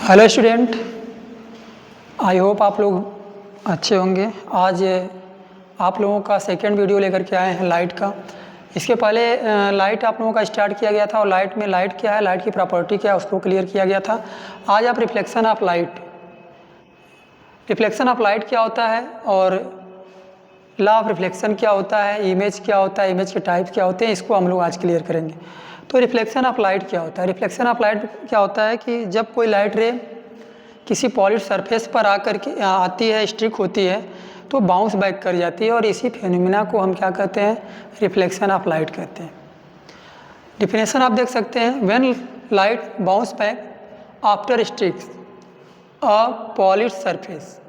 Hello student, I hope आप लोग अच्छे होंगे। आज आप लोगों का सेकंड वीडियो लेकर के आए हैं लाइट का। इसके पहले लाइट आप लोगों का स्टार्ट किया गया था और लाइट में लाइट क्या है, लाइट की प्रॉपर्टी क्या है, उसको क्लियर किया गया था। आज आप reflection of light, reflection of light क्या होता है और लॉ ऑफ रिफ्लेक्शन क्या होता है, इमेज क्या होता है, इमेज के टाइप्स क्या होते हैं, इसको हम लोग आज क्लियर करेंगे। तो रिफ्लेक्शन ऑफ लाइट क्या होता है? रिफ्लेक्शन ऑफ लाइट क्या होता है कि जब कोई लाइट रे किसी पॉलिश सरफेस पर आकर के आती है, स्ट्रिक होती है, तो बाउंस बैक कर जाती है और इसी फेनोमेना को हम क्या कहते हैं? रिफ्लेक्शन ऑफ लाइट कहते हैं। डिफिनेशन आप देख सकते हैं, when light bounce back after strikes a polish surface,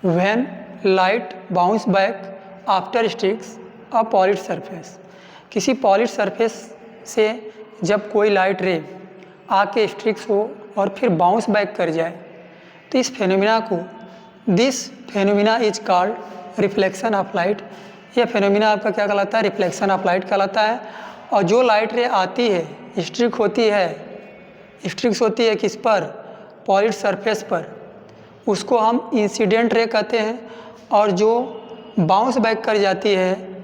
when light bounce back after strikes a polish surface. किसी पॉलिश सरफेस से जब कोई लाइट रे आके स्ट्रिक्स हो और फिर बाउंस बैक कर जाए, तो इस फेनोमिना को, this phenomena is called reflection of light. यह फेनोमिना आपका क्या कहलाता है? रिफ्लेक्शन ऑफ लाइट कहलाता है। और जो लाइट रे आती है, स्ट्रिक होती है, स्ट्रिक्स होती है किस पर? पॉलिश सरफेस पर, उसको हम इंसिडेंट रे कहते हैं। और जो बाउंस बैक कर जाती है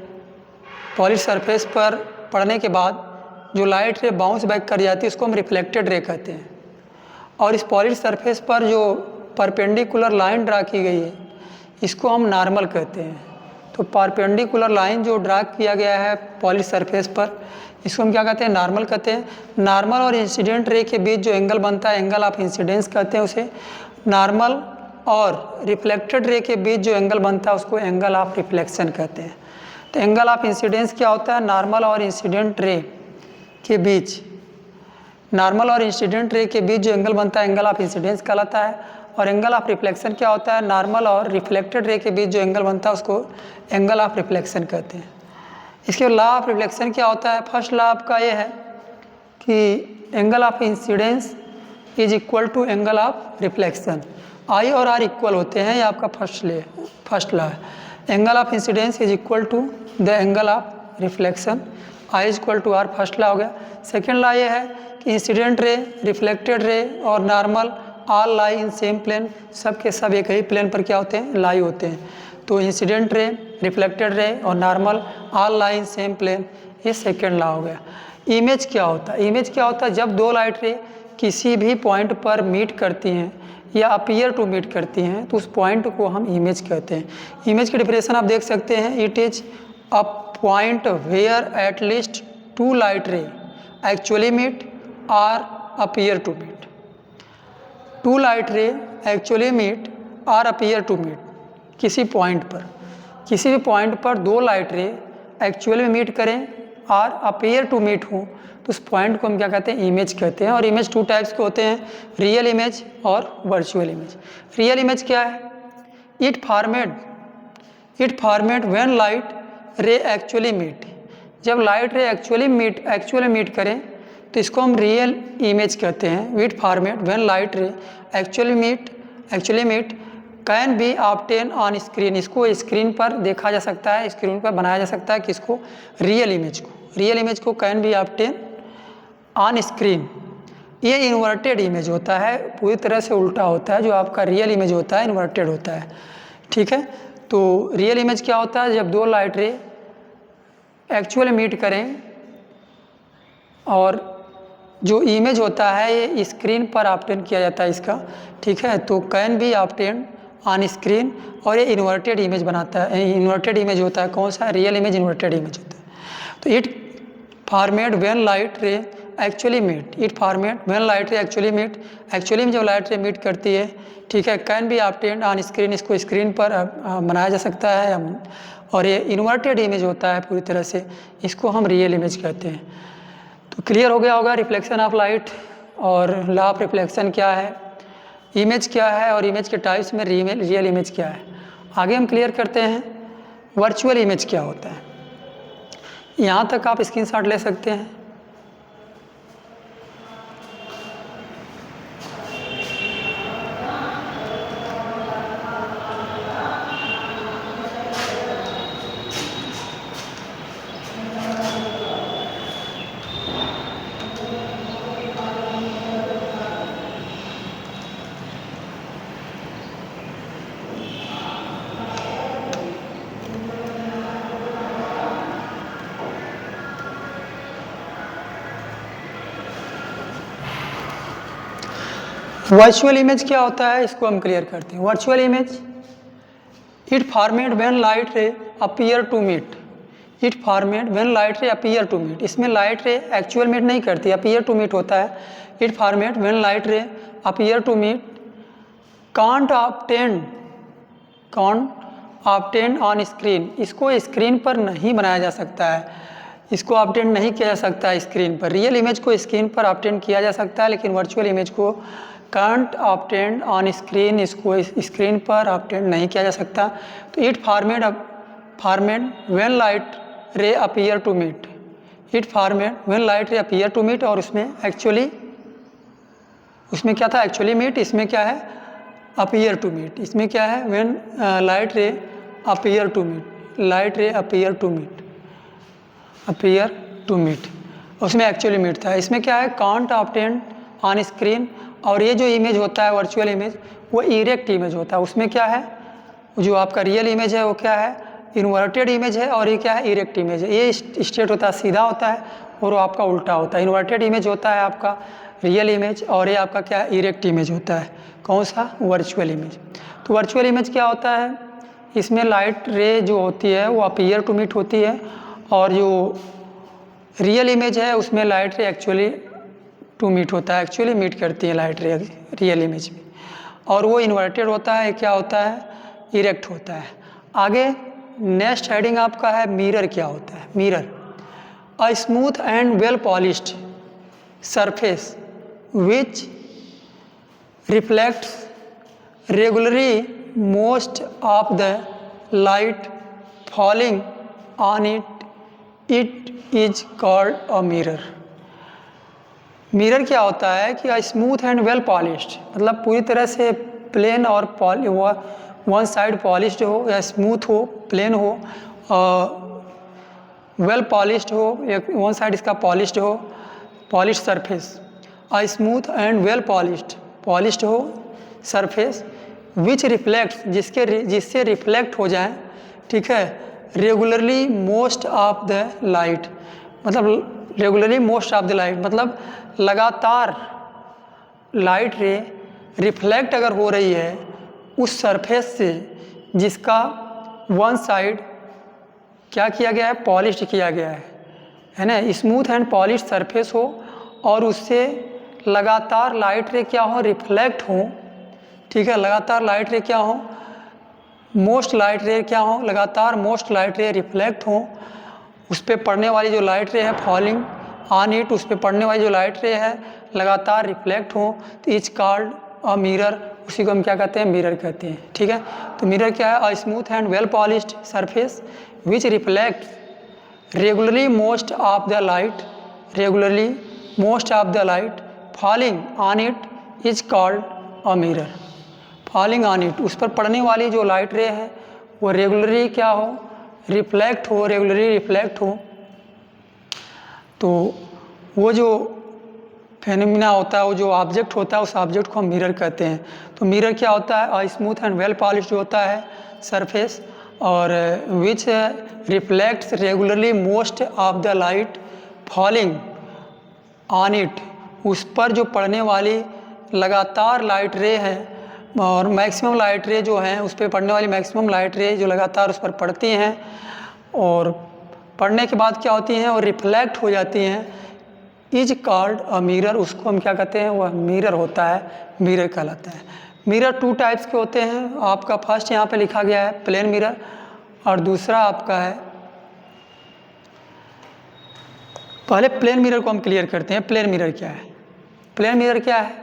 पॉलिश सरफेस पर पड़ने के बाद, जो लाइट रे बाउंस बैक कर जाती है, उसको हम रिफ्लेक्टेड रे कहते हैं। और इस पॉलिश सरफेस पर जो परपेंडिकुलर लाइन ड्रा की गई है, इसको हम नॉर्मल कहते हैं। तो परपेंडिकुलर लाइन जो ड्रा किया गया है पॉलिश सरफेस पर, इसको हम क्या कहते हैं? नॉर्मल कहते हैं। नॉर्मल और इंसिडेंट रे के बीच जो एंगल बनता है, एंगल ऑफ इंसिडेंस कहते हैं उसे। नॉर्मल और रिफ्लेक्टेड रे के बीच जो एंगल बनता है, उसको एंगल ऑफ रिफ्लेक्शन कहते हैं। तो एंगल ऑफ इंसिडेंस क्या होता है? नॉर्मल और इंसिडेंट रे के बीच, नॉर्मल और इंसिडेंट रे के बीच जो एंगल बनता है, एंगल ऑफ इंसिडेंस कहलाता है। और एंगल ऑफ रिफ्लेक्शन क्या होता है? नॉर्मल और रिफ्लेक्टेड रे के बीच जो एंगल बनता है, उसको एंगल ऑफ रिफ्लेक्शन कहते हैं। इसके लॉ ऑफ रिफ्लेक्शन क्या होता है? फर्स्ट लॉ आपका ये है कि angle of incidence is equal to angle of reflection. I और आर इक्वल होते हैं, ये आपका फर्स्ट लॉ है। Angle of incidence is equal to the angle of reflection, I is equal to R, first law हो गया। Second law ये है कि इंसिडेंट रे, रिफ्लेक्टेड रे और normal all lie in same plane, सब के सब एक ही प्लेन पर क्या होते हैं? लाई होते हैं। तो इंसिडेंट रे, रिफ्लेक्टेड रे और normal all lie in same plane, ये सेकेंड लॉ हो गया। इमेज क्या होता है? इमेज क्या होता है? जब दो लाइट रे किसी भी पॉइंट पर मीट करती हैं या अपीयर टू मीट करती हैं, तो उस पॉइंट को हम इमेज कहते हैं। इमेज की डिफिनेशन आप देख सकते हैं, it is a point where at least two light ray actually meet और appear to meet. Two light ray actually meet और अपीयर टू मीट, किसी पॉइंट पर, किसी भी पॉइंट पर दो लाइट रे एक्चुअली मीट करें और अपीयर टू मीट हो, तो उस पॉइंट को हम क्या कहते हैं? इमेज कहते हैं। और इमेज टू टाइप्स के होते हैं, रियल इमेज और वर्चुअल इमेज। रियल इमेज क्या है? It format when light ray actually meet. जब लाइट रे एक्चुअली मीट करें, तो इसको हम रियल इमेज कहते हैं। It format when light ray actually meet can be obtain on screen. इसको स्क्रीन पर देखा जा सकता है, स्क्रीन पर बनाया जा सकता है। किसको? रियल इमेज को। रियल इमेज को can be obtain on screen. ये इन्वर्टेड इमेज होता है, पूरी तरह से उल्टा होता है। जो आपका रियल इमेज होता है, इन्वर्टेड होता है। ठीक है, तो रियल इमेज क्या होता है? जब दो लाइट रे एक्चुअली मीट करें और जो इमेज होता है ये स्क्रीन पर ऑब्टेन किया जाता है इसका। ठीक है, तो can be obtain on screen, और ये इन्वर्टेड इमेज बनाता है। इन्वर्टेड इमेज होता है कौन सा? रियल इमेज इन्वर्टेड इमेज होता है। तो it format when light ray actually meet, it format when light ray actually meet, actually में जब लाइट रे मीट करती है, ठीक है, can be obtain on screen, इसको स्क्रीन पर बनाया जा सकता है। और ये इन्वर्टेड इमेज होता है पूरी तरह से, इसको हम रियल इमेज कहते हैं। तो क्लियर हो गया होगा रिफ्लेक्शन ऑफ लाइट और लॉ ऑफ रिफ्लेक्शन क्या है, इमेज क्या है और इमेज के टाइप्स में रियल इमेज क्या है। आगे हम क्लियर करते हैं वर्चुअल इमेज क्या होता है। यहाँ तक आप स्क्रीनशॉट ले सकते हैं। वर्चुअल इमेज क्या होता है इसको हम क्लियर करते हैं। Virtual image it format when light ray appear to meet, it format when light ray appear to meet. इसमें लाइट रे एक्चुअल मीट नहीं करती, अपीयर टू मीट होता है। It format when light ray appear to meet can't obtain on screen. इसको screen पर नहीं बनाया जा सकता है, इसको ऑब्टेन नहीं किया जा सकता है स्क्रीन पर। रियल इमेज को स्क्रीन पर ऑब्टेन किया जा सकता है, लेकिन वर्चुअल इमेज को कांट ऑब्टेन ऑन स्क्रीन, इसको स्क्रीन पर ऑब्टेन नहीं किया जा सकता। तो it format when light ray appear to meet, it format when light ray appear to meet, और उसमें क्या था एक्चुअली मीट, इसमें क्या है अपीयर टू मीट। इसमें क्या है when light ray appear to meet, light ray appear to meet, उसमें एक्चुअली मीट था। इसमें क्या है कांट ऑब्टेन ऑन स्क्रीन, और ये जो इमेज होता है वर्चुअल इमेज वो इरेक्ट इमेज होता है। उसमें क्या है जो आपका रियल इमेज है वो क्या है इन्वर्टेड इमेज है, और ये क्या है इरेक्ट इमेज है। ये स्ट्रेट होता है, सीधा होता है, और वो आपका उल्टा होता है। इन्वर्टेड इमेज होता है आपका रियल इमेज, और ये आपका क्या है इरेक्ट इमेज होता है। कौन सा वर्चुअल इमेज। तो वर्चुअल इमेज क्या होता है, इसमें लाइट रे जो होती है वो अपीयर टू मीट होती है, और जो रियल इमेज है उसमें light ray actually to meet होता है, एक्चुअली मीट करती है लाइट रे रियल इमेज में, और वो इन्वर्टेड होता है, क्या होता है इरेक्ट होता है। आगे नेक्स्ट हेडिंग आपका है मिरर क्या होता है। Mirror a smooth and well polished surface which reflects regularly most of the light falling on it is called a mirror. Mirror क्या होता है कि स्मूथ एंड वेल पॉलिश्ड, मतलब पूरी तरह से प्लेन और वन साइड पॉलिश्ड हो, या स्मूथ हो, प्लेन हो, वेल पॉलिश्ड हो, एक वन साइड इसका पॉलिश्ड हो, polished surface. A smooth and well polished हो सरफेस विच रिफ्लेक्ट्स, जिससे रिफ्लेक्ट हो जाए, ठीक है, regularly most of the light, मतलब regularly most of the light मतलब लगातार लाइट रे रिफ्लेक्ट अगर हो रही है उस सरफेस से जिसका वन साइड क्या किया गया है पॉलिश्ड किया गया है ना, स्मूथ एंड पॉलिश्ड सरफेस हो, और उससे लगातार लाइट रे क्या हो रिफ्लेक्ट हो, ठीक है, लगातार लाइट रे क्या हो मोस्ट लाइट रे क्या हो लगातार मोस्ट लाइट रे रिफ्लेक्ट हो, उस पर पड़ने वाली जो लाइट रे है फॉलिंग ऑन इट, उस पर पड़ने वाली जो लाइट रे है लगातार रिफ्लेक्ट हो, तो इज कॉल्ड अ मिरर, उसी को हम क्या कहते हैं मिरर कहते हैं। ठीक है, तो मिरर क्या है अ smooth and well polished surface which reflect regularly most of the light, regularly most of the light falling on it is called a mirror. Falling on it, उस पर पड़ने वाली जो लाइट रे है वो रेगुलरली क्या हो रिफ्लेक्ट हो, रेगुलरली रिफ्लेक्ट हो, तो वो जो फेनोमिना होता है, वो जो ऑब्जेक्ट होता है, उस ऑब्जेक्ट को हम मिरर कहते हैं। तो मिरर क्या होता है स्मूथ एंड वेल पॉलिश्ड होता है सरफेस, और विच reflects regularly most of the light falling on it, उस पर जो पड़ने वाली लगातार लाइट रे है, और मैक्सिमम लाइट रे जो हैं उस पर पड़ने वाली मैक्सिमम लाइट रे जो लगातार उस पर पड़ती हैं, और पड़ने के बाद क्या होती हैं और रिफ्लेक्ट हो जाती हैं, इज कॉल्ड अ मिरर, उसको हम क्या कहते हैं वह मिरर होता है, मिरर कहलाता है। मिरर टू टाइप्स के होते हैं, आपका फर्स्ट यहाँ पे लिखा गया है प्लेन मिरर, और दूसरा आपका है, पहले प्लेन मिरर को हम क्लियर करते हैं। प्लेन मिरर क्या है, प्लेन मिरर क्या है,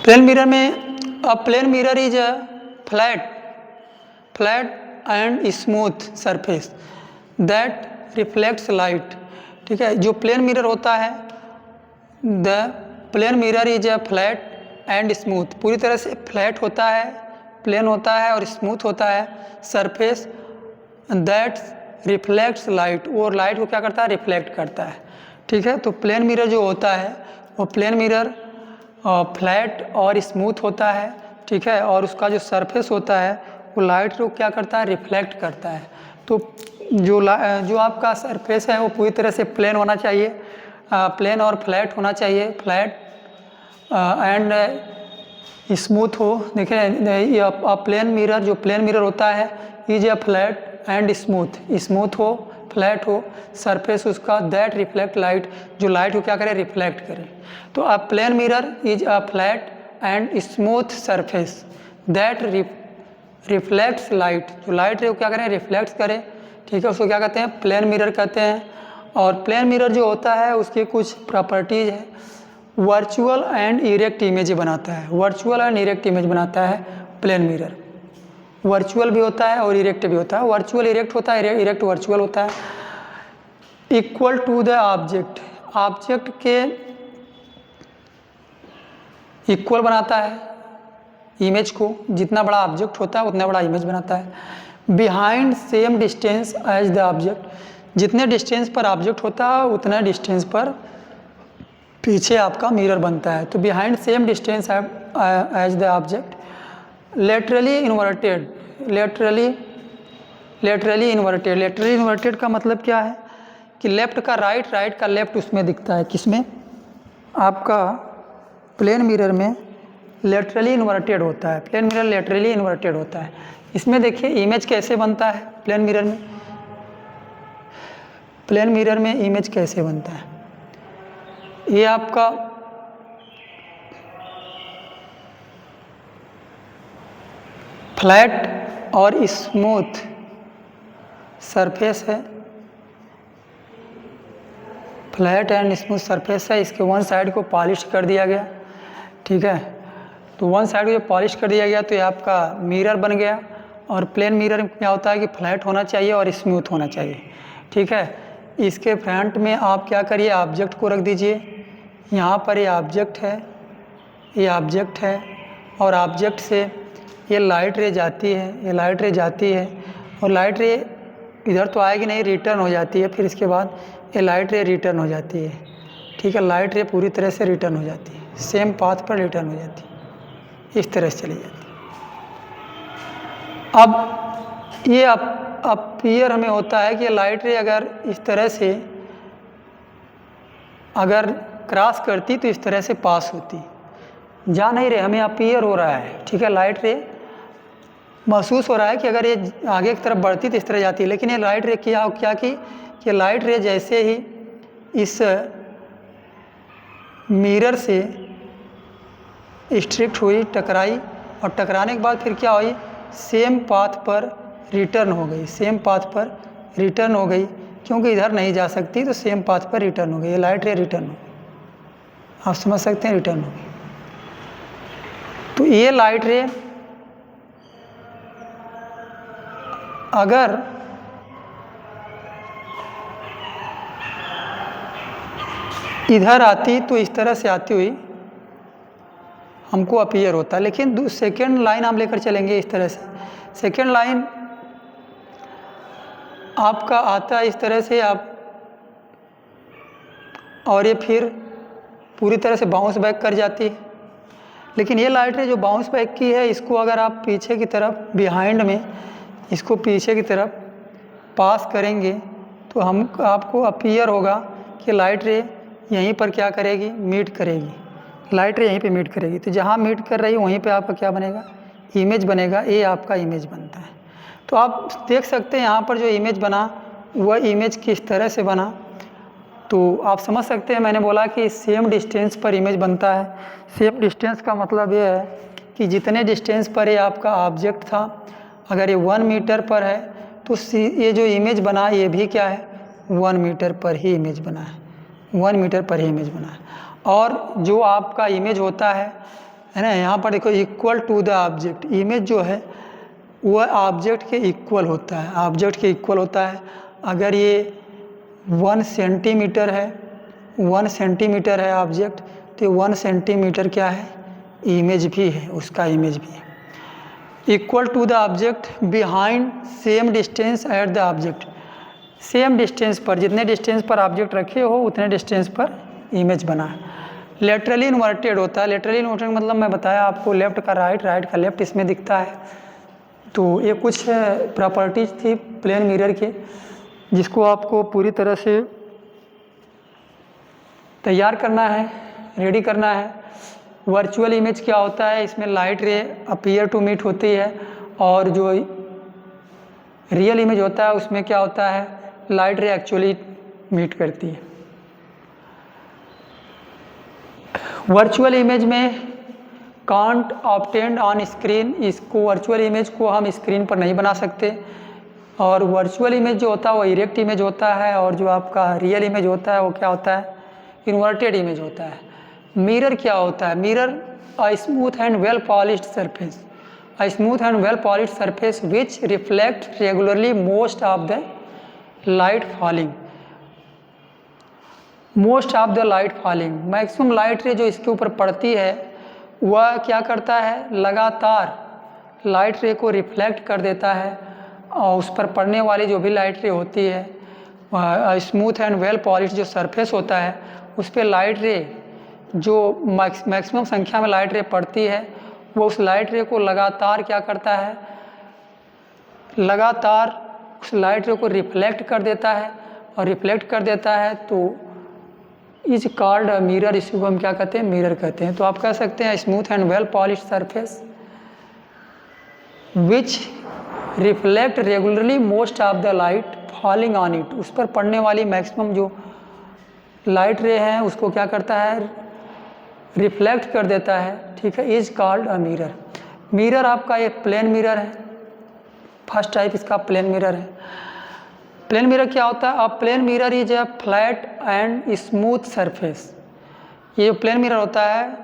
प्लेन मिरर में a plane mirror is a flat and smooth surface that reflects light. ठीक है, जो प्लेन मिरर होता है, the plane mirror is a flat and smooth, पूरी तरह से फ्लैट होता है, प्लेन होता है और स्मूथ होता है सरफेस दैट रिफ्लेक्ट्स लाइट, और लाइट को क्या करता है रिफ्लेक्ट करता है। ठीक है, तो प्लेन मिरर जो होता है वो प्लेन मिरर फ्लैट और स्मूथ होता है, ठीक है, और उसका जो सरफेस होता है वो लाइट को क्या करता है, रिफ्लेक्ट करता है। तो जो आपका सरफेस है वो पूरी तरह से प्लेन होना चाहिए, प्लेन और फ्लैट होना चाहिए, फ्लैट एंड स्मूथ हो। देखिए प्लेन मिरर, जो प्लेन मिरर होता है is a flat and smooth, smooth हो, फ्लैट हो सरफेस उसका, दैट रिफ्लेक्ट लाइट, जो लाइट को क्या करे, रिफ्लेक्ट करे। तो a plane mirror is a flat and smooth surface that reflects light, जो लाइट है वो क्या करें, रिफ्लेक्ट करे, ठीक है, उसको क्या कहते हैं, प्लेन मिरर कहते हैं। और प्लेन मिरर जो होता है उसकी कुछ प्रॉपर्टीज है, वर्चुअल एंड इरेक्ट इमेज बनाता है, वर्चुअल एंड इरेक्ट इमेज बनाता है प्लेन मिरर। वर्चुअल भी होता है और इरेक्ट भी होता है, वर्चुअल इरेक्ट होता है, इरेक्ट वर्चुअल होता है। Equal to the object, object के इक्वल बनाता है इमेज को, जितना बड़ा ऑब्जेक्ट होता है उतना बड़ा इमेज बनाता है। Behind same distance as the object, जितने डिस्टेंस पर ऑब्जेक्ट होता है उतना डिस्टेंस पर पीछे आपका मिरर बनता है। तो behind same distance as the object, laterally inverted, laterally inverted, laterally inverted का मतलब क्या है कि लेफ्ट का राइट, राइट का लेफ्ट उसमें दिखता है, किसमें, आपका प्लेन मिरर में लेटरली इन्वर्टेड होता है, प्लेन मिरर लेटरली इन्वर्टेड होता है। इसमें देखिए इमेज कैसे बनता है प्लेन मिरर में, प्लेन मिरर में इमेज कैसे बनता है, ये आपका फ्लैट और स्मूथ सरफेस है, फ्लैट एंड स्मूथ सरफेस है, इसके वन साइड को पॉलिश कर दिया गया, ठीक है। तो वन साइड को जो पॉलिश कर दिया गया तो ये आपका मिरर बन गया। और प्लेन मिरर में क्या होता है कि फ्लैट होना चाहिए और स्मूथ होना चाहिए, ठीक है। इसके फ्रंट में आप क्या करिए, ऑब्जेक्ट को रख दीजिए, यहाँ पर ये ऑब्जेक्ट है, ये ऑब्जेक्ट है, और ऑब्जेक्ट से ये लाइट रे जाती है, ये लाइट रे जाती है, और लाइट रे इधर तो आएगी नहीं, रिटर्न हो जाती है, फिर इसके बाद ये लाइट रे रिटर्न हो जाती है, ठीक है, लाइट रे पूरी तरह से रिटर्न हो जाती है, सेम पाथ पर रिटर्न हो जाती है, इस तरह से चली जाती है। अब ये अपीयर हमें होता है कि लाइट रे अगर इस तरह से अगर क्रॉस करती तो इस तरह से पास होती, जा नहीं रहे, हमें अपीयर हो रहा है, ठीक है, लाइट रे महसूस हो रहा है कि अगर ये आगे की तरफ बढ़ती तो इस तरह जाती है, लेकिन ये लाइट रे क्या की कि लाइट रे जैसे ही इस मिरर से स्ट्रिक्ट हुई, टकराई, और टकराने के बाद फिर क्या हुई, सेम पाथ पर रिटर्न हो गई, सेम पाथ पर रिटर्न हो गई, क्योंकि इधर नहीं जा सकती तो सेम पाथ पर रिटर्न हो गई, ये लाइट रे रिटर्न हो गई, आप समझ सकते हैं, रिटर्न हो गई। तो ये लाइट रे अगर इधर आती तो इस तरह से आती हुई हमको अपीयर होता, लेकिन सेकेंड लाइन हम लेकर चलेंगे इस तरह से, सेकेंड लाइन आपका आता है इस तरह से आप, और ये फिर पूरी तरह से बाउंस बैक कर जाती है। लेकिन ये लाइट रे जो बाउंस बैक की है, इसको अगर आप पीछे की तरफ बिहाइंड में इसको पीछे की तरफ पास करेंगे तो आपको अपीयर होगा कि लाइट रे यहीं पर क्या करेगी, मीट करेगी, लाइट रे यहीं पे मीट करेगी। तो जहाँ मीट कर रही है वहीं पे आपका क्या बनेगा, इमेज बनेगा, ये आपका इमेज बनता है। तो आप देख सकते हैं यहाँ पर जो इमेज बना वह इमेज किस तरह से बना, तो आप समझ सकते हैं, मैंने बोला कि सेम डिस्टेंस पर इमेज बनता है। सेम डिस्टेंस का मतलब ये है कि जितने डिस्टेंस पर ये आपका ऑब्जेक्ट था, अगर ये 1 मीटर पर है तो ये जो इमेज बना ये भी क्या है, 1 मीटर पर ही इमेज बना है, 1 मीटर पर ही इमेज बना है। और जो आपका इमेज होता है ना, यहाँ पर देखो equal to the object, image जो है वह ऑब्जेक्ट के इक्वल होता है, ऑब्जेक्ट के इक्वल होता है। अगर ये 1 सेंटीमीटर है, 1 सेंटीमीटर है ऑब्जेक्ट, तो 1 सेंटीमीटर क्या है, इमेज भी है, उसका इमेज भी है। Equal to the object behind same distance at the object, same distance पर, जितने डिस्टेंस पर ऑब्जेक्ट रखे हो उतने डिस्टेंस पर इमेज बना है। लेटरली इन्वर्टेड होता है। लेटरली इन्वर्टेड मतलब मैं बताया आपको, लेफ़्ट का राइट, राइट का लेफ़्ट इसमें दिखता है। तो ये कुछ प्रॉपर्टीज़ थी प्लेन मिरर के, जिसको आपको पूरी तरह से तैयार करना है, रेडी करना है। वर्चुअल इमेज क्या होता है, इसमें light ray appear to meet होती है, और जो रियल इमेज होता है उसमें क्या होता है, लाइट रे एक्चुअली मीट करती है। वर्चुअल इमेज में कांट ऑब्टेन्ड ऑन स्क्रीन, इसको वर्चुअल इमेज को हम स्क्रीन पर नहीं बना सकते। और वर्चुअल इमेज जो होता है वो इरेक्ट इमेज होता है, और जो आपका रियल इमेज होता है वो क्या होता है, इन्वर्टेड इमेज होता है। मिरर क्या होता है, mirror a smooth and well polished surface, a smooth and well polished surface which reflect regularly most of the light falling, most of the light falling, maximum light रे जो इसके ऊपर पड़ती है वह क्या करता है, लगातार लाइट रे को रिफ्लेक्ट कर देता है, और उस पर पड़ने वाली जो भी लाइट रे होती है, स्मूथ एंड वेल पॉलिश जो सरफेस होता है उस पर लाइट रे जो मैक्सिमम संख्या में लाइट रे पड़ती है, वो उस लाइट रे को लगातार क्या करता है, लगातार उस लाइट रे को रिफ्लेक्ट कर देता है, और रिफ्लेक्ट कर देता है तो इज कॉल्ड मिरर, इसी को हम क्या कहते हैं, मिरर कहते हैं। तो आप कह सकते हैं smooth and well polish surface which reflect regularly most of the light falling on it, उस पर पड़ने वाली मैक्सिमम जो लाइट रे है उसको क्या करता है, रिफ्लेक्ट कर देता है, ठीक है, is called a mirror. Mirror आपका ये प्लेन मिरर है, फर्स्ट टाइप इसका प्लेन मिरर है। प्लेन मिरर क्या होता है, अब plane mirror is a flat and smooth surface, ये जो प्लेन मिरर होता है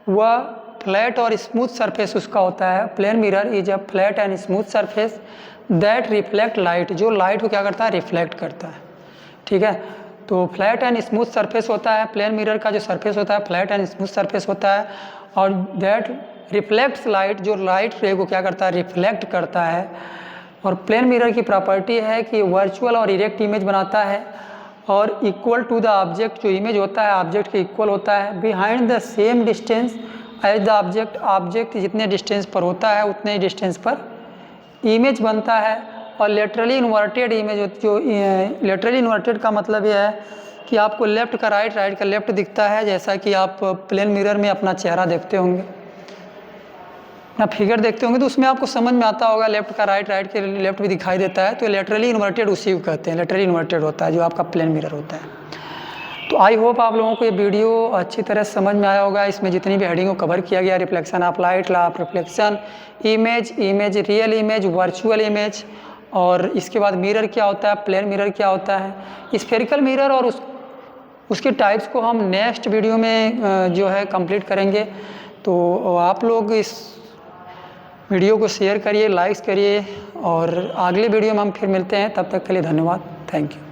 वह फ्लैट और स्मूथ सरफेस उसका होता है। Plane mirror is a flat and smooth surface that reflect light, जो लाइट को क्या करता है, रिफ्लेक्ट करता है, ठीक है। तो फ्लैट एंड स्मूथ सरफेस होता है, प्लेन मिरर का जो सरफेस होता है फ्लैट एंड स्मूथ सरफेस होता है, और दैट रिफ्लेक्ट्स लाइट, जो लाइट रे को क्या करता है, रिफ्लेक्ट करता है। और प्लेन मिरर की प्रॉपर्टी है कि वर्चुअल और इरेक्ट इमेज बनाता है, और इक्वल टू द ऑब्जेक्ट, जो इमेज होता है ऑब्जेक्ट के इक्वल होता है, behind the same distance as the object, object जितने डिस्टेंस पर होता है उतने डिस्टेंस पर इमेज बनता है। और लेटरली इन्वर्टेड इमेज, जो लेटरली इन्वर्टेड का मतलब यह है कि आपको लेफ़्ट का राइट, राइट का लेफ़्ट दिखता है, जैसा कि आप प्लेन मिरर में अपना चेहरा देखते होंगे, अपना फिगर देखते होंगे, तो उसमें आपको समझ में आता होगा लेफ़्ट का राइट, राइट के लेफ़्ट भी दिखाई देता है। तो लेटरली इन्वर्टेड उसी को कहते हैं, लेटरली इन्वर्टेड होता है जो आपका प्लेन मिरर होता है। तो आई होप आप लोगों को ये वीडियो अच्छी तरह समझ में आया होगा। इसमें जितनी भी हेडिंग को कवर किया गया, reflection of light, law of reflection, image, image real image, virtual image, और इसके बाद मिरर क्या होता है, प्लेन मिरर क्या होता है, स्फेरिकल मिरर, और उसके टाइप्स को हम नेक्स्ट वीडियो में जो है कंप्लीट करेंगे। तो आप लोग इस वीडियो को शेयर करिए, लाइक्स करिए, और अगले वीडियो में हम फिर मिलते हैं। तब तक के लिए धन्यवाद, थैंक यू।